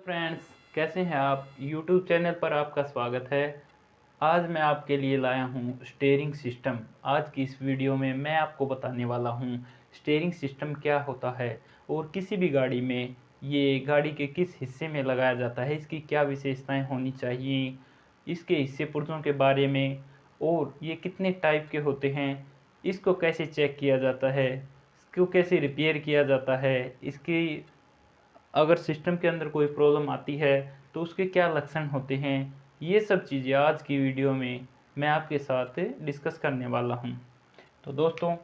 Friends, कैसे हैं आप। YouTube चैनल पर आपका स्वागत है। आज मैं आपके लिए लाया हूं स्टीयरिंग सिस्टम। आज की इस वीडियो में मैं आपको बताने वाला हूं स्टीयरिंग सिस्टम क्या होता है और किसी भी गाड़ी में ये गाड़ी के किस हिस्से में लगाया जाता है, इसकी क्या विशेषताएं होनी चाहिए, इसके हिस्से पुर्जों के बारे में, और ये कितने टाइप के होते हैं, इसको कैसे चेक किया जाता है, इसको कैसे रिपेयर किया जाता है, इसकी अगर सिस्टम के अंदर कोई प्रॉब्लम आती है तो उसके क्या लक्षण होते हैं, ये सब चीज़ें आज की वीडियो में मैं आपके साथ डिस्कस करने वाला हूं। तो दोस्तों,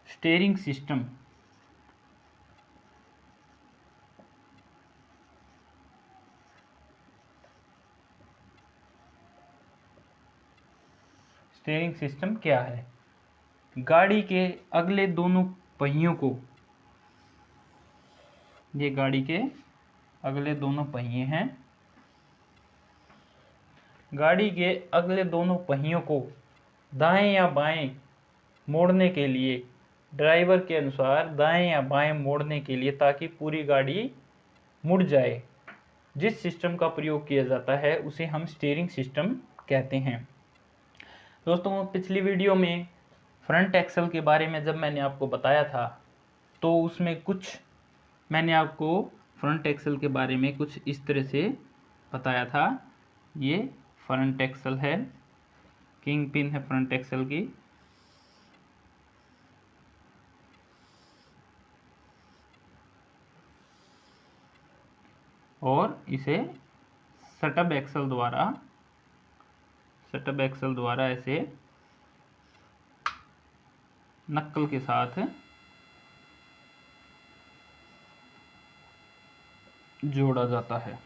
स्टीयरिंग सिस्टम स्टीयरिंग सिस्टम क्या है। गाड़ी के अगले दोनों पहियों को, ये गाड़ी के अगले दोनों पहिए हैं, गाड़ी के अगले दोनों पहियों को दाएं या बाएं मोड़ने के लिए, ड्राइवर के अनुसार दाएं या बाएं मोड़ने के लिए, ताकि पूरी गाड़ी मुड़ जाए, जिस सिस्टम का प्रयोग किया जाता है उसे हम स्टीयरिंग सिस्टम कहते हैं। दोस्तों, पिछली वीडियो में फ्रंट एक्सल के बारे में जब मैंने आपको बताया था तो उसमें कुछ मैंने आपको फ्रंट एक्सल के बारे में कुछ इस तरह से बताया था। ये फ्रंट एक्सल है, किंग पिन है फ्रंट एक्सल की, और इसे सटअप एक्सल द्वारा ऐसे नक्कल के साथ जोड़ा जाता है।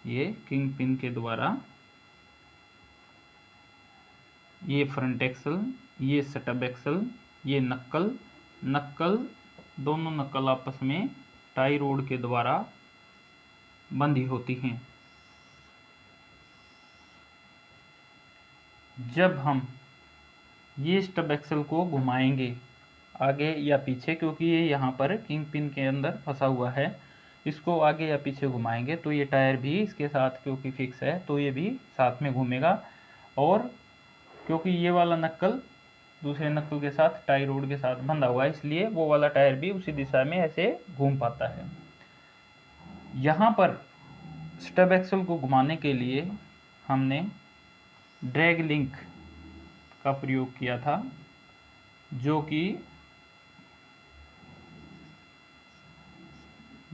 ये किंग पिन के द्वारा ये फ्रंट एक्सल, ये सटअप एक्सल, ये नक्कल दोनों नक्कल आपस में टाई रोड के द्वारा बंधी होती हैं। जब हम ये स्टब एक्सल को घुमाएंगे आगे या पीछे, क्योंकि ये यहाँ पर किंग पिन के अंदर फंसा हुआ है, इसको आगे या पीछे घुमाएंगे तो ये टायर भी इसके साथ, क्योंकि फिक्स है तो ये भी साथ में घूमेगा, और क्योंकि ये वाला नक्कल दूसरे नक्कल के साथ टाई रोड के साथ बंधा हुआ है, इसलिए वो वाला टायर भी उसी दिशा में ऐसे घूम पाता है। यहाँ पर स्टब एक्सल को घुमाने के लिए हमने ड्रैग लिंक का प्रयोग किया था, जो कि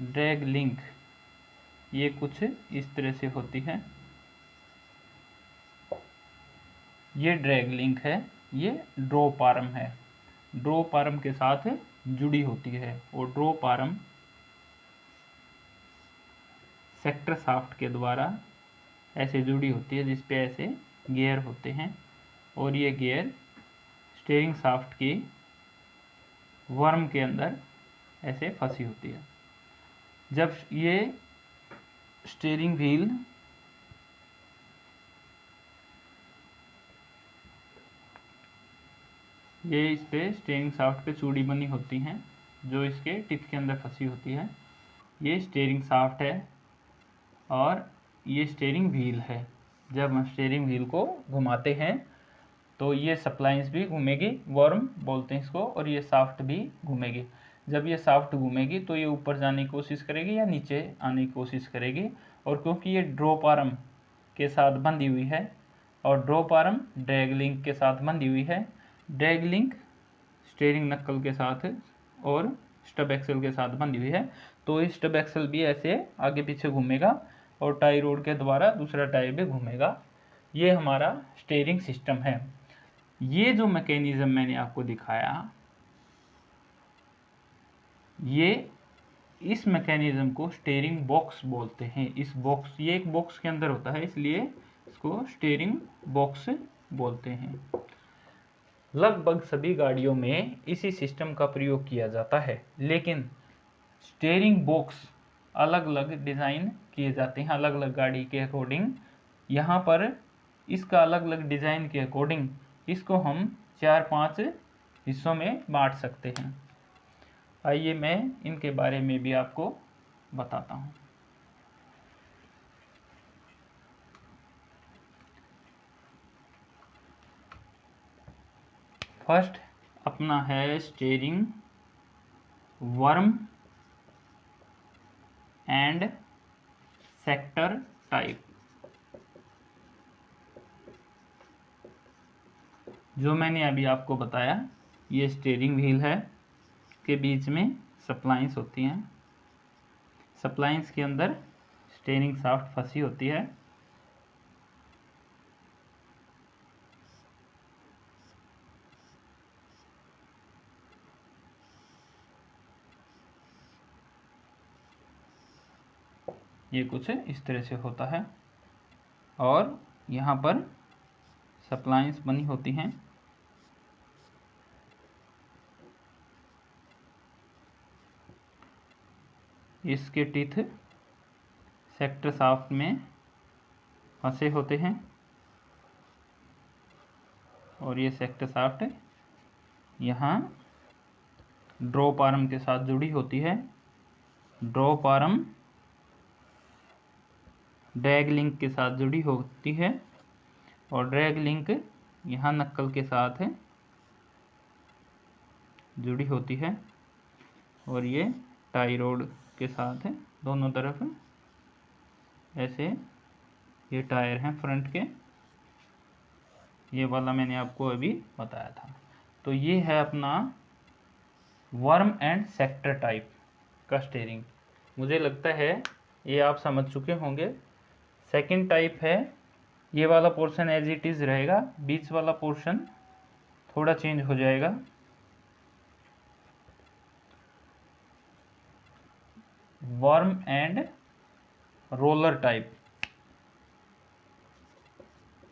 ड्रैग लिंक ये कुछ इस तरह से होती है। ये ड्रैग लिंक है, ये ड्रॉप आर्म है, ड्रॉप आर्म के साथ जुड़ी होती है, और ड्रॉप आर्म सेक्टर शाफ्ट के द्वारा ऐसे जुड़ी होती है, जिस पे ऐसे गियर होते हैं, और ये गियर स्टीयरिंग शाफ्ट की वर्म के अंदर ऐसे फंसी होती है। जब ये स्टीयरिंग व्हील ये इस पे स्टीयरिंग शाफ्ट पे चूड़ी बनी होती हैं, जो इसके टिथ के अंदर फंसी होती है। ये स्टीयरिंग शाफ्ट है और ये स्टीयरिंग व्हील है। जब हम स्टीयरिंग व्हील को घुमाते हैं तो ये सप्लाइंस भी घूमेगी, वर्म बोलते हैं इसको, और ये शाफ्ट भी घूमेगी। जब ये शाफ्ट घूमेगी तो ये ऊपर जाने की कोशिश करेगी या नीचे आने की कोशिश करेगी, और क्योंकि ये ड्रॉप आर्म के साथ बंधी हुई है और ड्रॉप आर्म ड्रैग लिंक के साथ बंधी हुई है, ड्रैग लिंक स्टीयरिंग नक्कल के साथ और स्टब एक्सल के साथ बंधी हुई है, तो इस स्टब एक्सल भी ऐसे आगे पीछे घूमेगा और टाई रोड के द्वारा दूसरा टायर भी घूमेगा। ये हमारा स्टीयरिंग सिस्टम है। ये जो मैकेनिज्म मैंने आपको दिखाया, ये इस मैकेनिज्म को स्टीयरिंग बॉक्स बोलते हैं। इस बॉक्स, ये एक बॉक्स के अंदर होता है, इसलिए इसको स्टीयरिंग बॉक्स बोलते हैं। लगभग सभी गाड़ियों में इसी सिस्टम का प्रयोग किया जाता है, लेकिन स्टीयरिंग बॉक्स अलग अलग डिज़ाइन किए जाते हैं अलग अलग गाड़ी के अकॉर्डिंग। यहाँ पर इसका अलग अलग डिज़ाइन के अकॉर्डिंग इसको हम 4-5 हिस्सों में बांट सकते हैं। आइए मैं इनके बारे में भी आपको बताता हूँ। फर्स्ट अपना है steering worm and sector type. जो मैंने अभी आपको बताया, ये स्टीयरिंग व्हील है, के बीच में सप्लाइंस होती हैं। सप्लाइंस के अंदर स्टीयरिंग शाफ्ट फंसी होती है। ये कुछ इस तरह से होता है और यहाँ पर सप्लाइंस बनी होती हैं। इसके टीथ सेक्टर शाफ्ट में फंसे होते हैं और ये सेक्टर शाफ्ट यहाँ ड्रॉप आर्म के साथ जुड़ी होती है। ड्रॉप आर्म ड्रैग लिंक के साथ जुड़ी होती है और ड्रैग लिंक यहाँ नक्कल के साथ जुड़ी होती है और ये टाई रोड के साथ दोनों तरफ ऐसे ये टायर हैं फ्रंट के। ये वाला मैंने आपको अभी बताया था। तो ये है अपना वर्म एंड सेक्टर टाइप का स्टीयरिंग। मुझे लगता है ये आप समझ चुके होंगे। सेकंड टाइप है, ये वाला पोर्शन एज इट इज़ रहेगा, बीच वाला पोर्शन थोड़ा चेंज हो जाएगा। Worm and roller type.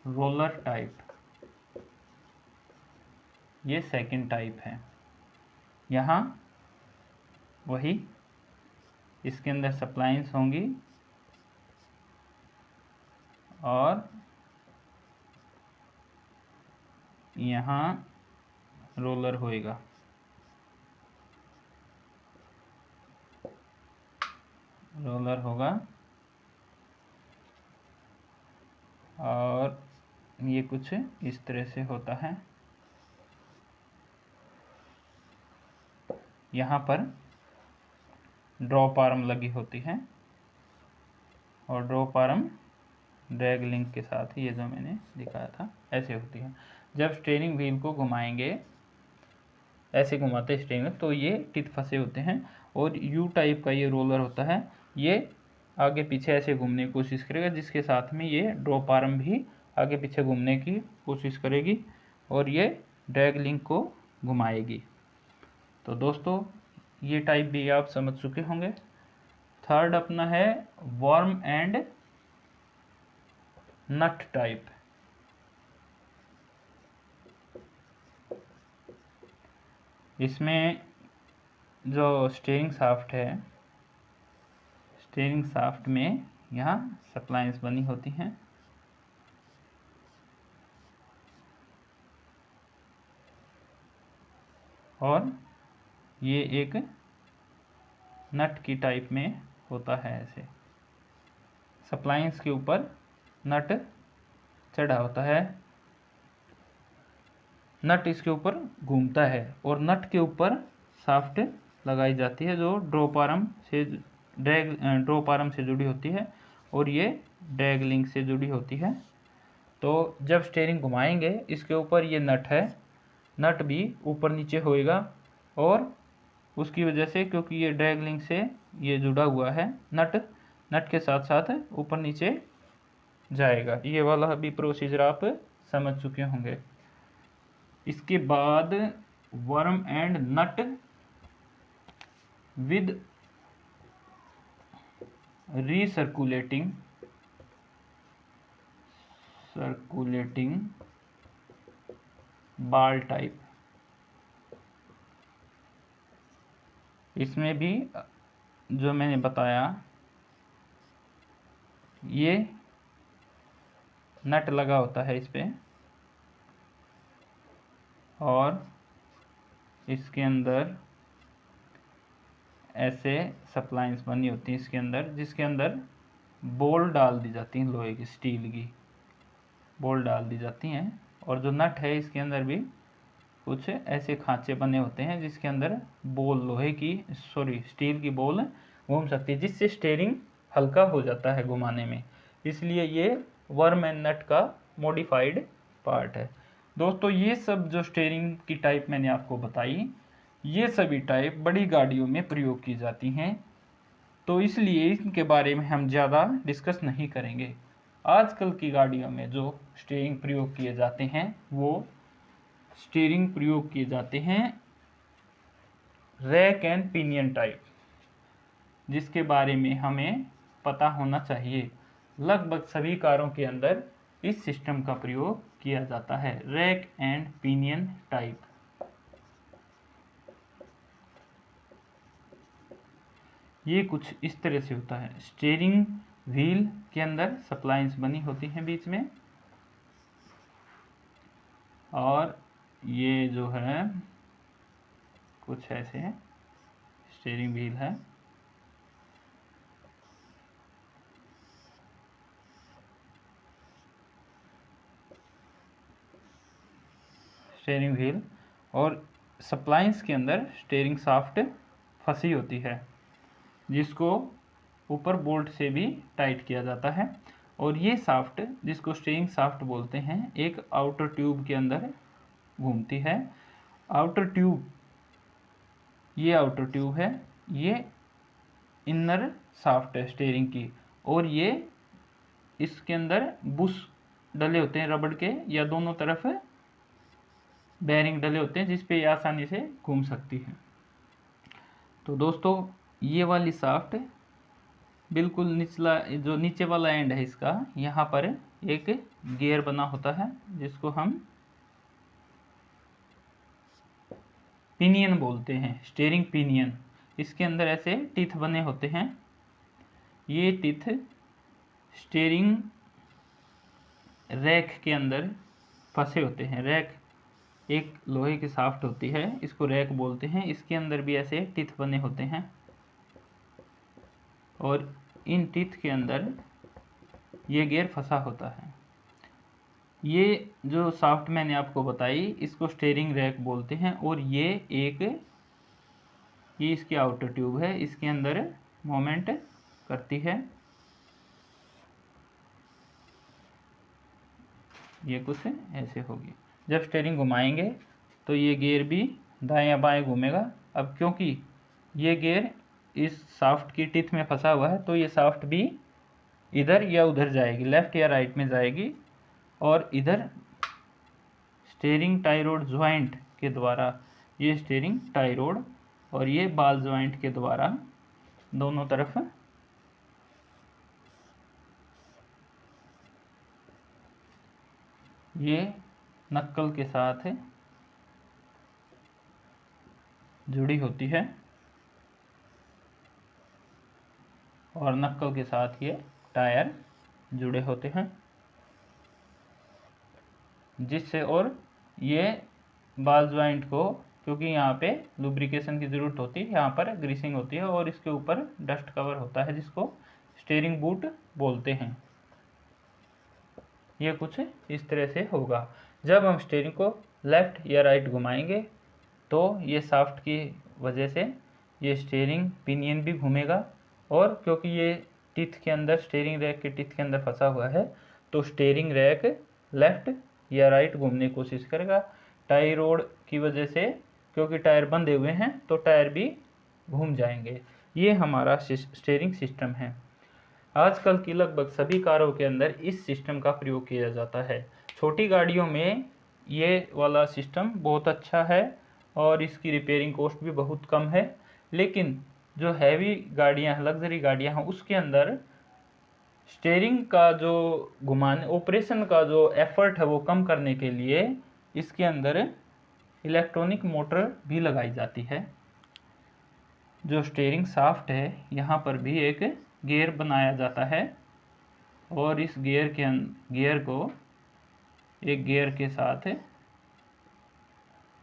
Roller type ये सेकंड टाइप है। यहाँ वही इसके अंदर सप्लाइंस होंगी और यहाँ रोलर होएगा। रोलर होगा और ये कुछ इस तरह से होता है। यहाँ पर ड्रॉप आर्म लगी होती है और ड्रॉप आर्म ड्रैग लिंक के साथ ही, ये जो मैंने दिखाया था ऐसे होती है। जब स्टीयरिंग व्हील को घुमाएंगे, ऐसे घुमाते स्टीयरिंग, तो ये टिथ फंसे होते हैं और यू टाइप का ये रोलर होता है। ये आगे पीछे ऐसे घूमने की कोशिश करेगा, जिसके साथ में ये ड्रॉप आर्म भी आगे पीछे घूमने की कोशिश करेगी और ये ड्रैग लिंक को घुमाएगी। तो दोस्तों ये टाइप भी आप समझ चुके होंगे। थर्ड अपना है वर्म एंड नट टाइप। इसमें जो स्टीयरिंग शाफ्ट है, स्टीयरिंग शाफ्ट में यहाँ सप्लाइंस बनी होती हैं और ये एक नट की टाइप में होता है। ऐसे सप्लाइंस के ऊपर नट चढ़ा होता है, नट इसके ऊपर घूमता है और नट के ऊपर शाफ्ट लगाई जाती है जो ड्रॉप आर्म से जुड़ी होती है और ये ड्रैग लिंक से जुड़ी होती है। तो जब स्टीयरिंग घुमाएंगे, इसके ऊपर ये नट है, नट भी ऊपर नीचे होएगा और उसकी वजह से, क्योंकि ये ड्रैग लिंक से ये जुड़ा हुआ है, नट के साथ साथ ऊपर नीचे जाएगा। ये वाला भी प्रोसीजर आप समझ चुके होंगे। इसके बाद worm and nut with recirculating ball type. इसमें भी जो मैंने बताया ये नट लगा होता है इस पे, और इसके अंदर ऐसे सप्लाइंस बनी होती हैं इसके अंदर, जिसके अंदर बॉल डाल दी जाती हैं, लोहे की स्टील की बॉल डाल दी जाती हैं। और जो नट है इसके अंदर भी कुछ ऐसे खांचे बने होते हैं जिसके अंदर बॉल लोहे की स्टील की बॉल घूम सकती है, जिससे स्टीयरिंग हल्का हो जाता है घुमाने में। इसलिए ये वर्म एंड नट का मॉडिफाइड पार्ट है। दोस्तों ये सब जो स्टीयरिंग की टाइप मैंने आपको बताई, ये सभी टाइप बड़ी गाड़ियों में प्रयोग की जाती हैं, तो इसलिए इनके बारे में हम ज़्यादा डिस्कस नहीं करेंगे। आजकल की गाड़ियों में जो स्टीयरिंग प्रयोग किए जाते हैं वो स्टीयरिंग प्रयोग किए जाते हैं रैक एंड पिनियन टाइप, जिसके बारे में हमें पता होना चाहिए। लगभग सभी कारों के अंदर इस सिस्टम का प्रयोग किया जाता है, रैक एंड पिनियन टाइप। ये कुछ इस तरह से होता है। स्टीयरिंग व्हील के अंदर सप्लाइंस बनी होती हैं बीच में, और ये जो है कुछ ऐसे स्टीयरिंग व्हील है। स्टीयरिंग व्हील और सप्लाइंस के अंदर स्टीयरिंग शाफ्ट फंसी होती है, जिसको ऊपर बोल्ट से भी टाइट किया जाता है। और ये शाफ्ट, जिसको स्टीयरिंग शाफ्ट बोलते हैं, एक आउटर ट्यूब के अंदर घूमती है। आउटर ट्यूब, ये आउटर ट्यूब है, ये इनर शाफ्ट है स्टीयरिंग की, और ये इसके अंदर बुश डले होते हैं रबड़ के, या दोनों तरफ बेयरिंग डले होते हैं जिस पे आसानी से घूम सकती है। तो दोस्तों ये वाली शाफ्ट बिल्कुल निचला, जो नीचे वाला एंड है इसका, यहाँ पर एक गियर बना होता है जिसको हम पिनियन बोलते हैं, स्टीयरिंग पिनियन। इसके अंदर ऐसे टीथ बने होते हैं। ये टीथ स्टीयरिंग रैक के अंदर फंसे होते हैं। रैक एक लोहे की शाफ्ट होती है, इसको रैक बोलते हैं। इसके अंदर भी ऐसे टीथ बने होते हैं, और इन टीथ के अंदर ये गियर फंसा होता है। ये जो शाफ्ट मैंने आपको बताई, इसको स्टीयरिंग रैक बोलते हैं। और ये इसकी आउटर ट्यूब है, इसके अंदर मोमेंट करती है। ये कुछ ऐसे होगी। जब स्टीयरिंग घुमाएंगे तो ये गियर भी दाएं या बाएं घूमेगा। अब क्योंकि ये गियर इस शाफ्ट की टीथ में फंसा हुआ है, तो ये शाफ्ट भी इधर या उधर जाएगी, लेफ्ट या राइट में जाएगी। और इधर स्टीयरिंग टाई रोड ज्वाइंट के द्वारा, ये स्टीयरिंग टाई रोड और ये बाल ज्वाइंट के द्वारा दोनों तरफ ये नक्कल के साथ जुड़ी होती है, और नक्कल के साथ ये टायर जुड़े होते हैं, जिससे, और ये बाल ज्वाइंट को, क्योंकि यहाँ पे लुब्रिकेशन की ज़रूरत होती है, यहाँ पर ग्रीसिंग होती है, और इसके ऊपर डस्ट कवर होता है जिसको स्टीयरिंग बूट बोलते हैं। ये कुछ इस तरह से होगा। जब हम स्टीयरिंग को लेफ़्ट या राइट घुमाएंगे तो ये शाफ्ट की वजह से ये स्टीयरिंग पिनियन भी घूमेगा, और क्योंकि ये टीथ के अंदर, स्टीयरिंग रैक के टीथ के अंदर फंसा हुआ है, तो स्टीयरिंग रैक लेफ़्ट या राइट घूमने की कोशिश करेगा। टाई रोड की वजह से, क्योंकि टायर बंधे हुए हैं, तो टायर भी घूम जाएंगे। ये हमारा स्टीयरिंग सिस्टम है। आजकल की लगभग सभी कारों के अंदर इस सिस्टम का प्रयोग किया जाता है। छोटी गाड़ियों में ये वाला सिस्टम बहुत अच्छा है, और इसकी रिपेयरिंग कॉस्ट भी बहुत कम है। लेकिन जो हैवी गाड़ियाँ हैं, लग्जरी गाड़ियाँ हैं, उसके अंदर स्टीयरिंग का जो घुमाने, ऑपरेशन का जो एफर्ट है वो कम करने के लिए इसके अंदर इलेक्ट्रॉनिक मोटर भी लगाई जाती है। जो स्टीयरिंग शाफ्ट है, यहाँ पर भी एक गियर बनाया जाता है, और इस गियर को एक गियर के साथ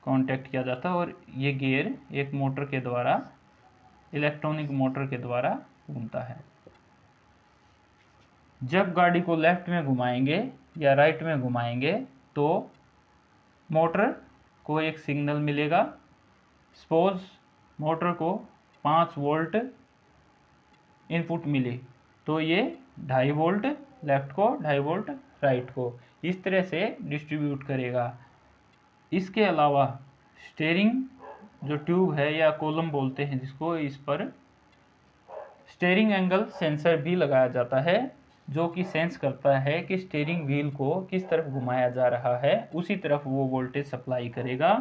कांटेक्ट किया जाता है और ये गियर एक मोटर के द्वारा, इलेक्ट्रॉनिक मोटर के द्वारा घूमता है। जब गाड़ी को लेफ्ट में घुमाएंगे या राइट में घुमाएंगे तो मोटर को एक सिग्नल मिलेगा। सपोज मोटर को 5 वोल्ट इनपुट मिले तो ये 2.5 वोल्ट लेफ्ट को, 2.5 वोल्ट राइट को, इस तरह से डिस्ट्रीब्यूट करेगा। इसके अलावा स्टीयरिंग जो ट्यूब है या कॉलम बोलते हैं जिसको, इस पर स्टीयरिंग एंगल सेंसर भी लगाया जाता है जो कि सेंस करता है कि स्टीयरिंग व्हील को किस तरफ घुमाया जा रहा है, उसी तरफ वो वोल्टेज सप्लाई करेगा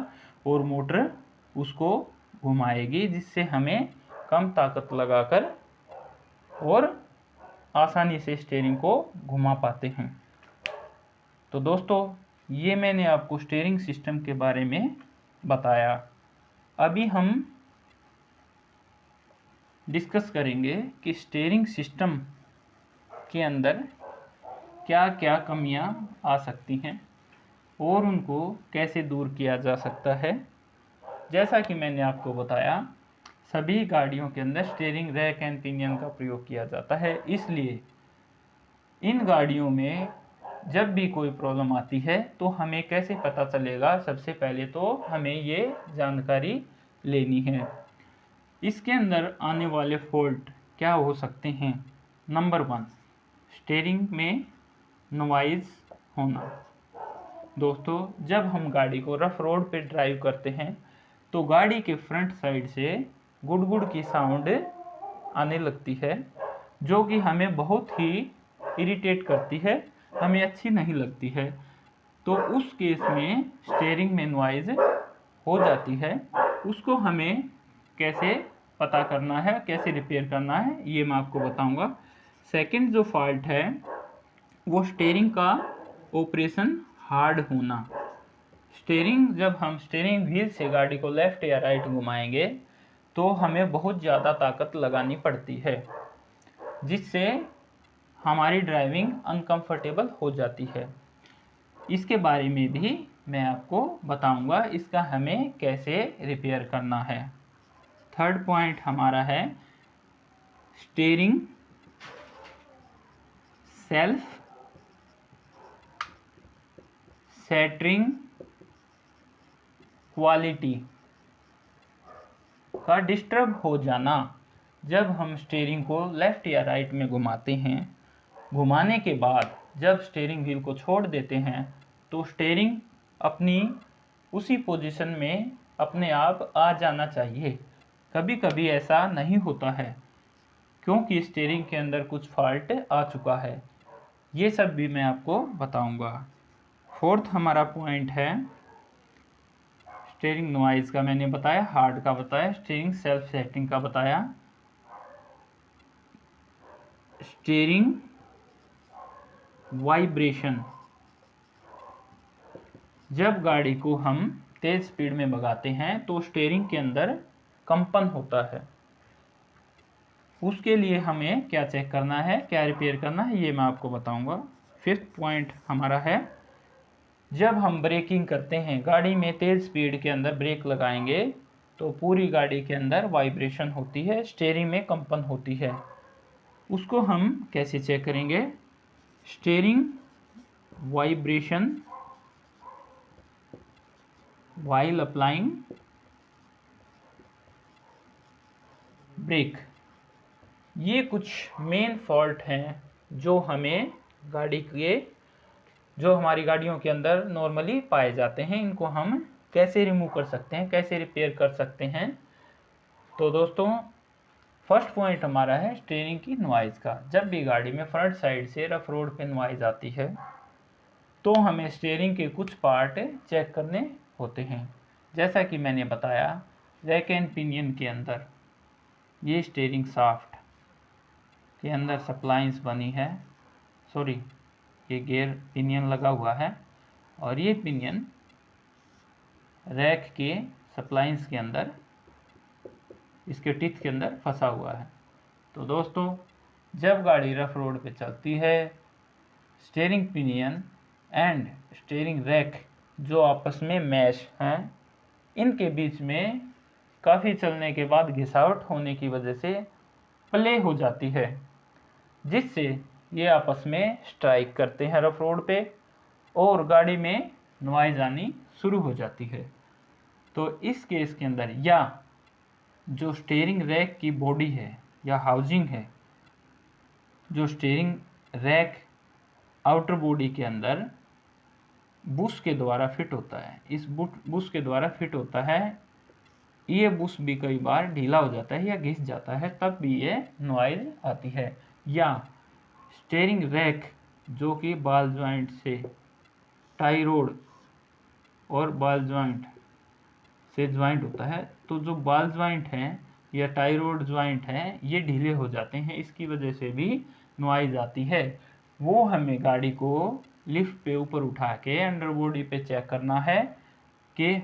और मोटर उसको घुमाएगी, जिससे हमें कम ताकत लगाकर और आसानी से स्टीयरिंग को घुमा पाते हैं। तो दोस्तों, ये मैंने आपको स्टीयरिंग सिस्टम के बारे में बताया। अभी हम डिस्कस करेंगे कि स्टीयरिंग सिस्टम के अंदर क्या क्या कमियां आ सकती हैं और उनको कैसे दूर किया जा सकता है। जैसा कि मैंने आपको बताया, सभी गाड़ियों के अंदर स्टीयरिंग रैक एंड पिनियन का प्रयोग किया जाता है, इसलिए इन गाड़ियों में जब भी कोई प्रॉब्लम आती है तो हमें कैसे पता चलेगा। सबसे पहले तो हमें ये जानकारी लेनी है। इसके अंदर आने वाले फॉल्ट क्या हो सकते हैं। नंबर 1, स्टीयरिंग में नॉइज़ होना। दोस्तों, जब हम गाड़ी को रफ रोड पे ड्राइव करते हैं तो गाड़ी के फ्रंट साइड से गुड़गुड़ की साउंड आने लगती है जो कि हमें बहुत ही इरिटेट करती है, हमें अच्छी नहीं लगती है। तो उस केस में स्टीयरिंग में नॉइज़ हो जाती है। उसको हमें कैसे पता करना है, कैसे रिपेयर करना है, ये मैं आपको बताऊंगा। सेकंड जो फॉल्ट है वो स्टीयरिंग का ऑपरेशन हार्ड होना। जब हम स्टीयरिंग व्हील से गाड़ी को लेफ्ट या राइट घुमाएंगे तो हमें बहुत ज़्यादा ताकत लगानी पड़ती है, जिससे हमारी ड्राइविंग अनकंफर्टेबल हो जाती है। इसके बारे में भी मैं आपको बताऊंगा, इसका हमें कैसे रिपेयर करना है। थर्ड पॉइंट हमारा है स्टीयरिंग सेल्फ सेंटरिंग क्वालिटी का डिस्टर्ब हो जाना। जब हम स्टीयरिंग को लेफ्ट या राइट में घुमाते हैं, घुमाने के बाद जब स्टीयरिंग व्हील को छोड़ देते हैं तो स्टीयरिंग अपनी उसी पोजीशन में अपने आप आ जाना चाहिए। कभी कभी ऐसा नहीं होता है क्योंकि स्टीयरिंग के अंदर कुछ फॉल्ट आ चुका है। ये सब भी मैं आपको बताऊंगा। फोर्थ हमारा पॉइंट है स्टीयरिंग नॉइज़ का मैंने बताया, हार्ड का बताया, स्टीयरिंग सेल्फ सेटिंग का बताया। स्टीयरिंग वाइब्रेशन, जब गाड़ी को हम तेज स्पीड में भगाते हैं तो स्टीयरिंग के अंदर कंपन होता है। उसके लिए हमें क्या चेक करना है, क्या रिपेयर करना है, ये मैं आपको बताऊंगा। फिफ्थ पॉइंट हमारा है जब हम ब्रेकिंग करते हैं, गाड़ी में तेज स्पीड के अंदर ब्रेक लगाएंगे तो पूरी गाड़ी के अंदर वाइब्रेशन होती है, स्टीयरिंग में कंपन होती है। उसको हम कैसे चेक करेंगे। Steering vibration while applying brake. ये कुछ मेन फॉल्ट हैं जो हमारी गाड़ियों के अंदर नॉर्मली पाए जाते हैं। इनको हम कैसे रिमूव कर सकते हैं, कैसे रिपेयर कर सकते हैं। तो दोस्तों, फर्स्ट पॉइंट हमारा है स्टीयरिंग की नॉइज़ का। जब भी गाड़ी में फ्रंट साइड से रफ रोड पे नॉइज़ आती है तो हमें स्टीयरिंग के कुछ पार्ट चेक करने होते हैं। जैसा कि मैंने बताया, रैक एंड पिनियन के अंदर ये स्टीयरिंग शाफ्ट के अंदर सप्लाइंस बनी है, ये गियर पिनियन लगा हुआ है और ये पिनियन रैक के सप्लाइंस के अंदर, इसके टिथ के अंदर फंसा हुआ है। तो दोस्तों, जब गाड़ी रफ रोड पे चलती है steering pinion and steering rack जो आपस में मैश हैं, इनके बीच में काफ़ी चलने के बाद घिसावट होने की वजह से प्ले हो जाती है, जिससे ये आपस में स्ट्राइक करते हैं रफ रोड पे और गाड़ी में नॉइज़ आनी शुरू हो जाती है। तो इस केस के अंदर या जो स्टीयरिंग रैक की बॉडी है या हाउसिंग है, जो स्टीयरिंग रैक आउटर बॉडी के अंदर बुश के द्वारा फिट होता है, इस बुश के द्वारा फिट होता है, ये बुश भी कई बार ढीला हो जाता है या घिस जाता है, तब भी ये नॉइज़ आती है। या स्टीयरिंग रैक जो कि बॉल जॉइंट से टाई रोड और बॉल जॉइंट से ज्वाइंट होता है, तो जो बॉल जॉइंट हैं या टाई रोड ज्वाइंट हैं ये ढीले हो जाते हैं, इसकी वजह से भी नॉइज़ आती है। वो हमें गाड़ी को लिफ्ट पे ऊपर उठा के अंडर बॉडी पे चेक करना है कि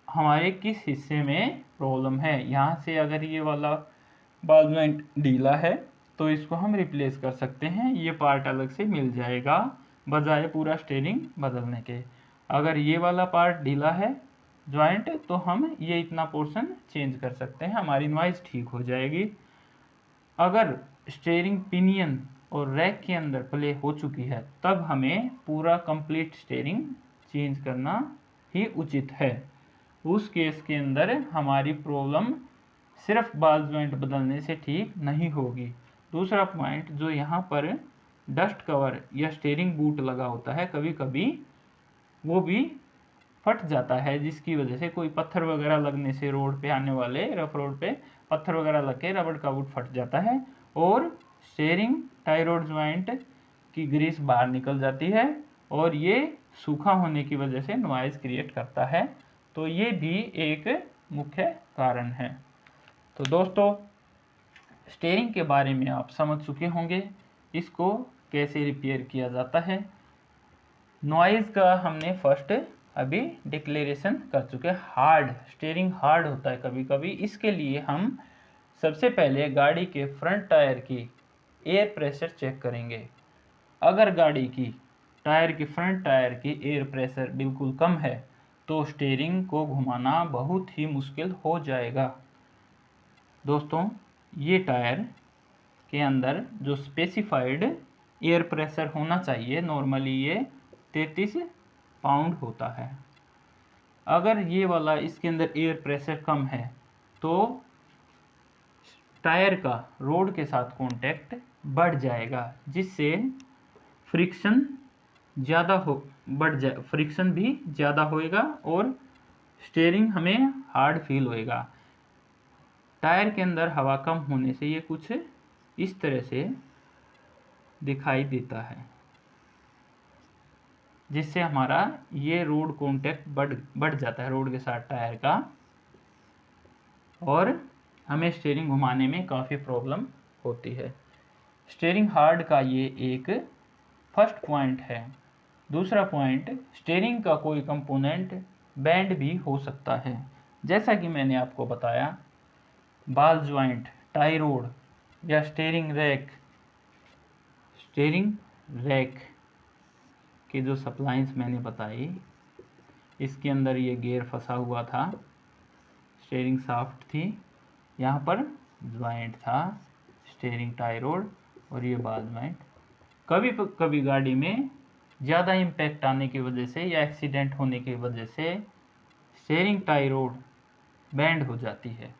हमारे किस हिस्से में प्रॉब्लम है। यहाँ से अगर ये वाला बॉल जॉइंट ढीला है तो इसको हम रिप्लेस कर सकते हैं, ये पार्ट अलग से मिल जाएगा बजाय पूरा स्टीयरिंग बदलने के। अगर ये वाला पार्ट ढीला है ज्वाइंट तो हम ये इतना पोर्शन चेंज कर सकते हैं, हमारी नॉइज़ ठीक हो जाएगी। अगर स्टीयरिंग पिनियन और रैक के अंदर प्ले हो चुकी है तब हमें पूरा कंप्लीट स्टीयरिंग चेंज करना ही उचित है। उस केस के अंदर हमारी प्रॉब्लम सिर्फ बॉल जॉइंट बदलने से ठीक नहीं होगी। दूसरा पॉइंट, जो यहाँ पर डस्ट कवर या स्टीयरिंग बूट लगा होता है, कभी कभी वो भी फट जाता है, जिसकी वजह से कोई पत्थर वगैरह लगने से रोड पे आने वाले रफ रोड पे पत्थर वगैरह लग के रबड़ का बूट फट जाता है और स्टीयरिंग टाई रोड ज्वाइंट की ग्रीस बाहर निकल जाती है और ये सूखा होने की वजह से नॉइज़ क्रिएट करता है। तो ये भी एक मुख्य कारण है। तो दोस्तों, स्टीयरिंग के बारे में आप समझ चुके होंगे, इसको कैसे रिपेयर किया जाता है। नॉइज़ का हमने फर्स्ट अभी डिक्लेरेशन कर चुके हैं। हार्ड स्टीयरिंग हार्ड होता है कभी कभी, इसके लिए हम सबसे पहले गाड़ी के फ्रंट टायर की एयर प्रेशर चेक करेंगे। अगर गाड़ी की टायर की फ्रंट टायर की एयर प्रेशर बिल्कुल कम है तो स्टीयरिंग को घुमाना बहुत ही मुश्किल हो जाएगा। दोस्तों, ये टायर के अंदर जो स्पेसिफाइड एयर प्रेशर होना चाहिए, नॉर्मली ये 33 पाउंड होता है। अगर ये वाला इसके अंदर एयर प्रेशर कम है तो टायर का रोड के साथ कांटेक्ट बढ़ जाएगा, जिससे फ्रिक्शन फ्रिक्शन भी ज़्यादा होएगा और स्टीयरिंग हमें हार्ड फील होएगा। टायर के अंदर हवा कम होने से ये कुछ इस तरह से दिखाई देता है, जिससे हमारा ये रोड कांटेक्ट बढ़ जाता है रोड के साथ टायर का और हमें स्टीयरिंग घुमाने में काफ़ी प्रॉब्लम होती है। स्टीयरिंग हार्ड का ये एक फर्स्ट पॉइंट है। दूसरा पॉइंट, स्टीयरिंग का कोई कंपोनेंट बैंड भी हो सकता है। जैसा कि मैंने आपको बताया, बॉल ज्वाइंट, टाई रोड या स्टीयरिंग रैक की जो सप्लाइंस मैंने बताई, इसके अंदर ये गियर फंसा हुआ था, स्टीयरिंग शाफ्ट थी, यहाँ पर ज्वाइंट था, स्टीयरिंग टाई रोड और ये बॉल ज्वाइंट। कभी कभी गाड़ी में ज़्यादा इम्पैक्ट आने की वजह से या एक्सीडेंट होने की वजह से स्टीयरिंग टाई रोड बैंड हो जाती है।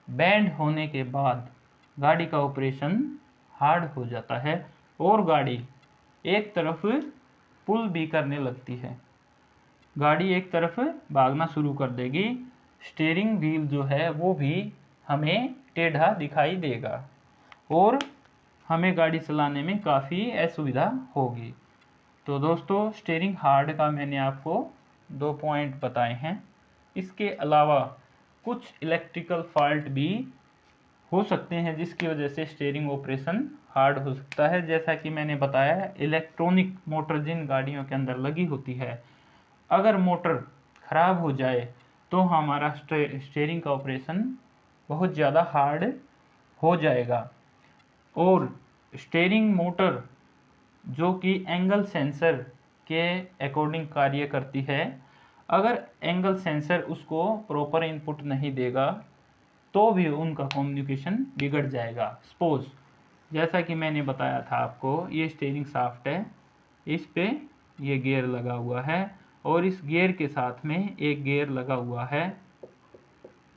बैंड होने के बाद गाड़ी का ऑपरेशन हार्ड हो जाता है और गाड़ी एक तरफ पुल भी करने लगती है, गाड़ी एक तरफ भागना शुरू कर देगी। स्टीयरिंग व्हील जो है वो भी हमें टेढ़ा दिखाई देगा और हमें गाड़ी चलाने में काफ़ी असुविधा होगी। तो दोस्तों, स्टीयरिंग हार्ड का मैंने आपको 2 पॉइंट बताए हैं। इसके अलावा कुछ इलेक्ट्रिकल फॉल्ट भी हो सकते हैं जिसकी वजह से स्टीयरिंग ऑपरेशन हार्ड हो सकता है। जैसा कि मैंने बताया, इलेक्ट्रॉनिक मोटर जिन गाड़ियों के अंदर लगी होती है, अगर मोटर ख़राब हो जाए तो हमारा स्टीयरिंग का ऑपरेशन बहुत ज़्यादा हार्ड हो जाएगा। और स्टीयरिंग मोटर जो कि एंगल सेंसर के अकॉर्डिंग कार्य करती है। अगर एंगल सेंसर उसको प्रॉपर इनपुट नहीं देगा तो भी उनका कम्युनिकेशन बिगड़ जाएगा। सपोज जैसा कि मैंने बताया था आपको, ये स्टीयरिंग शाफ्ट है, इस पे ये गियर लगा हुआ है और इस गियर के साथ में एक गियर लगा हुआ है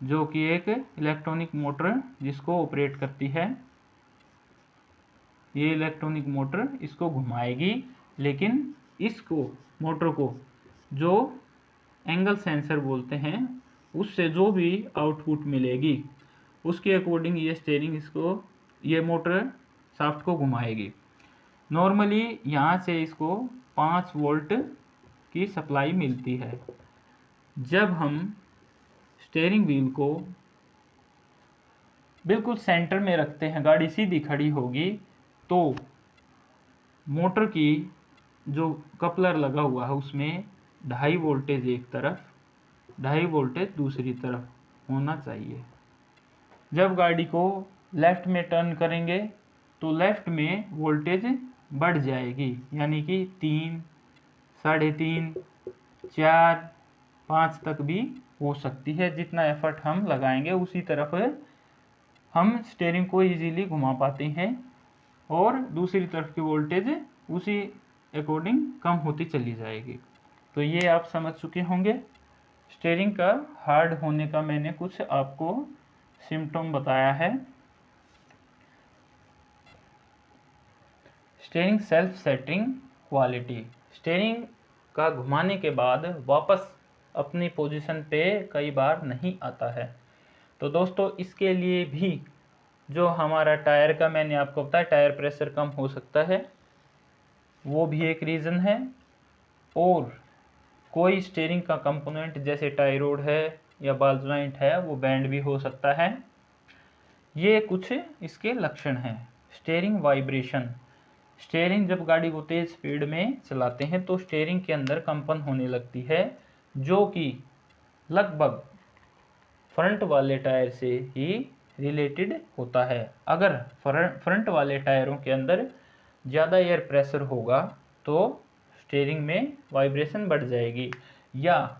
जो कि एक इलेक्ट्रॉनिक मोटर जिसको ऑपरेट करती है। ये इलेक्ट्रॉनिक मोटर इसको घुमाएगी, लेकिन इसको मोटर को जो एंगल सेंसर बोलते हैं उससे जो भी आउटपुट मिलेगी उसके अकॉर्डिंग ये स्टीयरिंग ये मोटर शाफ्ट को घुमाएगी। नॉर्मली यहाँ से इसको 5 वोल्ट की सप्लाई मिलती है। जब हम स्टीयरिंग व्हील को बिल्कुल सेंटर में रखते हैं, गाड़ी सीधी खड़ी होगी, तो मोटर की जो कपलर लगा हुआ है उसमें 2.5 वोल्टेज एक तरफ, 2.5 वोल्टेज दूसरी तरफ होना चाहिए। जब गाड़ी को लेफ्ट में टर्न करेंगे तो लेफ्ट में वोल्टेज बढ़ जाएगी, यानी कि 3, 3.5, 4, 5 तक भी हो सकती है। जितना एफर्ट हम लगाएंगे उसी तरफ हम स्टीयरिंग को इजीली घुमा पाते हैं और दूसरी तरफ की वोल्टेज उसी अकॉर्डिंग कम होती चली जाएगी। तो ये आप समझ चुके होंगे। स्टीयरिंग का हार्ड होने का मैंने कुछ आपको सिम्टम बताया है। Steering self setting quality, steering का घुमाने के बाद वापस अपनी पोजीशन पे कई बार नहीं आता है। तो दोस्तों इसके लिए भी जो हमारा टायर का, मैंने आपको बताया टायर प्रेशर कम हो सकता है, वो भी एक रीज़न है। और कोई स्टीयरिंग का कंपोनेंट जैसे टाई रोड है या बॉल जॉइंट है वो बैंड भी हो सकता है। ये कुछ इसके लक्षण हैं। स्टीयरिंग वाइब्रेशन, स्टीयरिंग जब गाड़ी को तेज स्पीड में चलाते हैं तो स्टीयरिंग के अंदर कंपन होने लगती है, जो कि लगभग फ्रंट वाले टायर से ही रिलेटेड होता है। अगर फ्रंट वाले टायरों के अंदर ज़्यादा एयर प्रेशर होगा तो स्टीयरिंग में वाइब्रेशन बढ़ जाएगी, या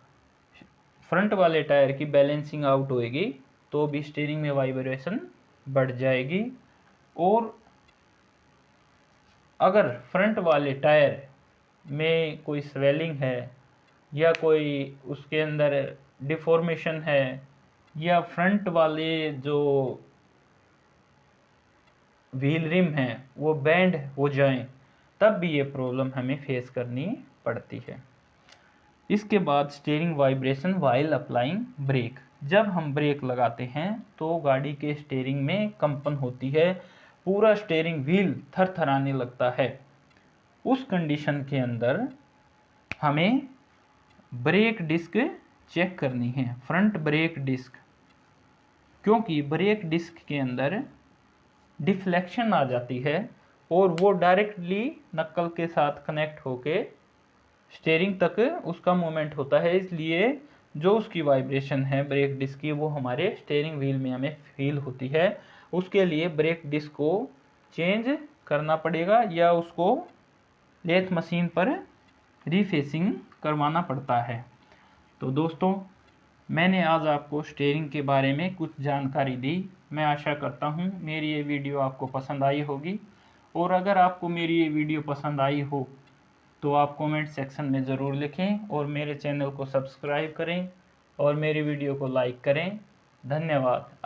फ्रंट वाले टायर की बैलेंसिंग आउट होएगी तो भी स्टीयरिंग में वाइब्रेशन बढ़ जाएगी। और अगर फ्रंट वाले टायर में कोई स्वेलिंग है या कोई उसके अंदर डिफॉर्मेशन है या फ्रंट वाले जो व्हील रिम है वो बैंड हो जाएं, तब भी ये प्रॉब्लम हमें फेस करनी पड़ती है। इसके बाद steering vibration while applying brake, जब हम ब्रेक लगाते हैं तो गाड़ी के स्टीयरिंग में कंपन होती है, पूरा स्टीयरिंग व्हील थरथराने लगता है। उस कंडीशन के अंदर हमें ब्रेक डिस्क चेक करनी है, फ्रंट ब्रेक डिस्क, क्योंकि ब्रेक डिस्क के अंदर डिफ्लेक्शन आ जाती है और वो डायरेक्टली नक्कल के साथ कनेक्ट होके स्टीयरिंग तक उसका मूवमेंट होता है। इसलिए जो उसकी वाइब्रेशन है ब्रेक डिस्क की वो हमारे स्टीयरिंग व्हील में हमें फील होती है। उसके लिए ब्रेक डिस्क को चेंज करना पड़ेगा या उसको लेथ मशीन पर रीफेसिंग करवाना पड़ता है। तो दोस्तों मैंने आज आपको स्टीयरिंग के बारे में कुछ जानकारी दी। मैं आशा करता हूँ मेरी ये वीडियो आपको पसंद आई होगी, और अगर आपको मेरी ये वीडियो पसंद आई हो तो आप कमेंट सेक्शन में ज़रूर लिखें और मेरे चैनल को सब्सक्राइब करें और मेरी वीडियो को लाइक करें। धन्यवाद।